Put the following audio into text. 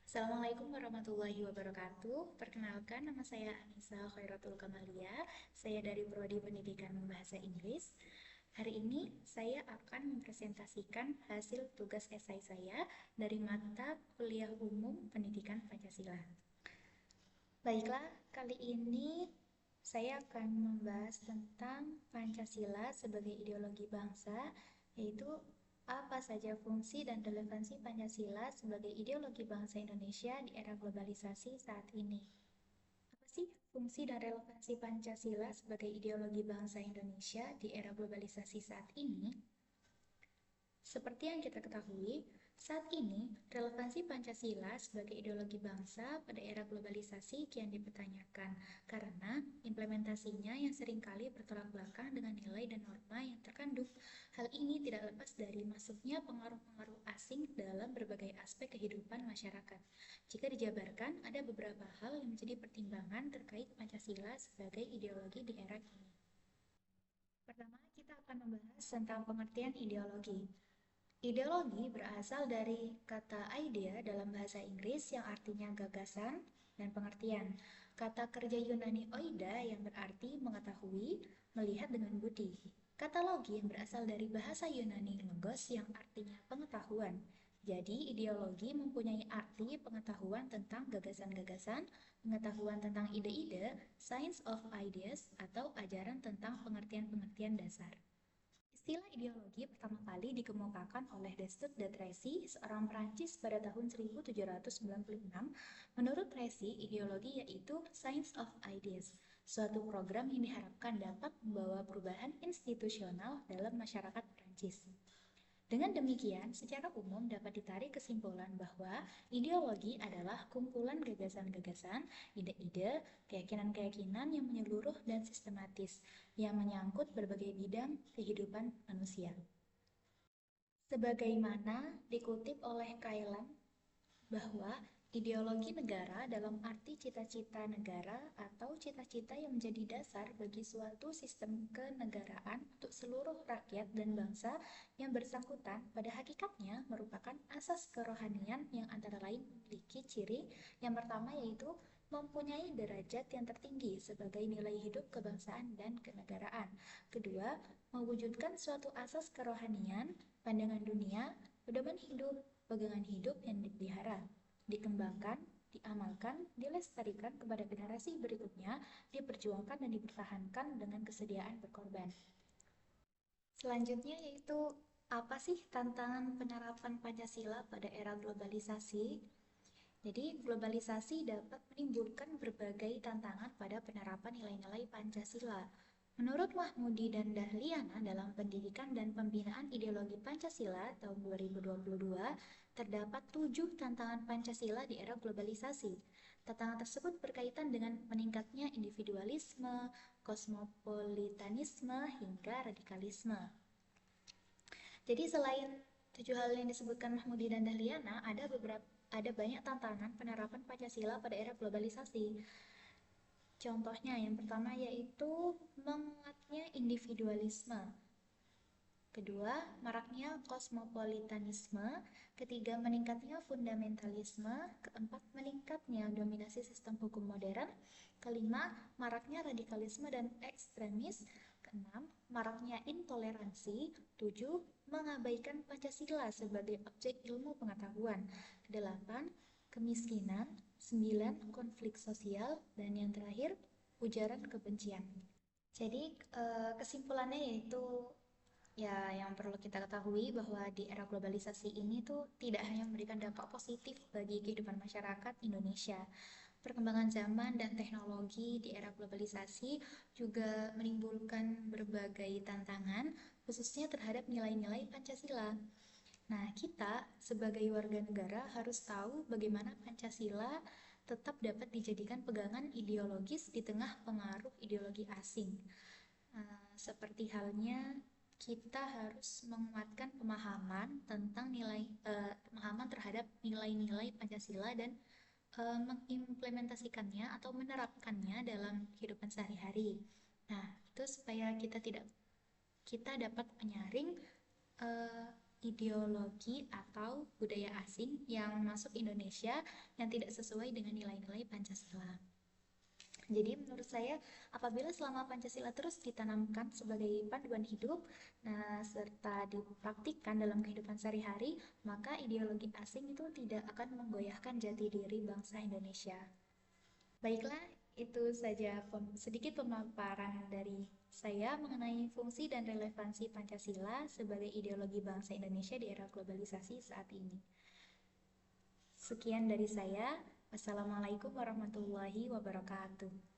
Assalamualaikum warahmatullahi wabarakatuh. Perkenalkan, nama saya Anissa Khairatul Kamalia. Saya dari Prodi Pendidikan Bahasa Inggris. Hari ini saya akan mempresentasikan hasil tugas esai saya dari mata Kuliah Umum Pendidikan Pancasila. Baiklah, kali ini saya akan membahas tentang Pancasila sebagai ideologi bangsa, yaitu apa saja fungsi dan relevansi Pancasila sebagai ideologi bangsa Indonesia di era globalisasi saat ini. Apa sih fungsi dan relevansi Pancasila sebagai ideologi bangsa Indonesia di era globalisasi saat ini? Seperti yang kita ketahui, saat ini relevansi Pancasila sebagai ideologi bangsa pada era globalisasi kian dipertanyakan karena implementasinya yang seringkali bertolak belakang dengan nilai dan norma yang terkandung. Hal ini tidak lepas dari masuknya pengaruh-pengaruh asing dalam berbagai aspek kehidupan masyarakat. Jika dijabarkan, ada beberapa hal yang menjadi pertimbangan terkait Pancasila sebagai ideologi di era kini. Pertama, kita akan membahas tentang pengertian ideologi. Ideologi berasal dari kata idea dalam bahasa Inggris yang artinya gagasan dan pengertian. Kata kerja Yunani oida yang berarti mengetahui, melihat dengan budi. Kata logi yang berasal dari bahasa Yunani logos yang artinya pengetahuan. Jadi, ideologi mempunyai arti pengetahuan tentang gagasan-gagasan, pengetahuan tentang ide-ide, science of ideas, atau ajaran tentang pengertian-pengertian dasar. Istilah ideologi pertama kali dikemukakan oleh Destud de Tracy, seorang Prancis pada tahun 1796. Menurut Tracy, ideologi yaitu Science of Ideas, suatu program yang diharapkan dapat membawa perubahan institusional dalam masyarakat Prancis. Dengan demikian, secara umum dapat ditarik kesimpulan bahwa ideologi adalah kumpulan gagasan-gagasan, ide-ide, keyakinan-keyakinan yang menyeluruh dan sistematis, yang menyangkut berbagai bidang kehidupan manusia. Sebagaimana dikutip oleh Kailan bahwa ideologi negara dalam arti cita-cita negara atau cita-cita yang menjadi dasar bagi suatu sistem kenegaraan untuk seluruh rakyat dan bangsa yang bersangkutan pada hakikatnya merupakan asas kerohanian yang antara lain memiliki ciri yang pertama yaitu mempunyai derajat yang tertinggi sebagai nilai hidup kebangsaan dan kenegaraan. Kedua, mewujudkan suatu asas kerohanian, pandangan dunia, pedoman hidup, pegangan hidup yang dipelihara, dikembangkan, diamalkan, dilestarikan kepada generasi berikutnya, diperjuangkan dan dipertahankan dengan kesediaan berkorban. Selanjutnya yaitu apa sih tantangan penerapan Pancasila pada era globalisasi? Jadi, globalisasi dapat menimbulkan berbagai tantangan pada penerapan nilai-nilai Pancasila. Menurut Mahmudi dan Dahliana dalam Pendidikan dan Pembinaan Ideologi Pancasila tahun 2022, terdapat 7 tantangan Pancasila di era globalisasi. Tantangan tersebut berkaitan dengan meningkatnya individualisme, kosmopolitanisme, hingga radikalisme. Jadi selain 7 hal yang disebutkan Mahmudi dan Dahliana, ada banyak tantangan penerapan Pancasila pada era globalisasi. Contohnya yang pertama yaitu menguatnya individualisme. Kedua, maraknya kosmopolitanisme. Ketiga, meningkatnya fundamentalisme. Keempat, meningkatnya dominasi sistem hukum modern. Kelima, maraknya radikalisme dan ekstremis. Keenam, maraknya intoleransi. Tujuh, mengabaikan Pancasila sebagai objek ilmu pengetahuan. Kedelapan, kemiskinan. Sembilan, konflik sosial. Dan yang terakhir, ujaran kebencian. Jadi, kesimpulannya yaitu ya, yang perlu kita ketahui bahwa di era globalisasi ini tuh tidak hanya memberikan dampak positif bagi kehidupan masyarakat Indonesia. Perkembangan zaman dan teknologi di era globalisasi juga menimbulkan berbagai tantangan, khususnya terhadap nilai-nilai Pancasila. Nah, kita sebagai warga negara harus tahu bagaimana Pancasila tetap dapat dijadikan pegangan ideologis di tengah pengaruh ideologi asing. Seperti halnya kita harus menguatkan pemahaman terhadap nilai-nilai Pancasila dan mengimplementasikannya atau menerapkannya dalam kehidupan sehari-hari. Nah, itu supaya kita dapat menyaring uh, ideologi atau budaya asing yang masuk Indonesia yang tidak sesuai dengan nilai-nilai Pancasila. Jadi menurut saya, apabila selama Pancasila terus ditanamkan sebagai panduan hidup, serta dipraktikkan dalam kehidupan sehari-hari, maka ideologi asing itu tidak akan menggoyahkan jati diri bangsa Indonesia. Baiklah, itu saja sedikit pemaparan dari saya mengenai fungsi dan relevansi Pancasila sebagai ideologi bangsa Indonesia di era globalisasi saat ini. Sekian dari saya. Wassalamualaikum warahmatullahi wabarakatuh.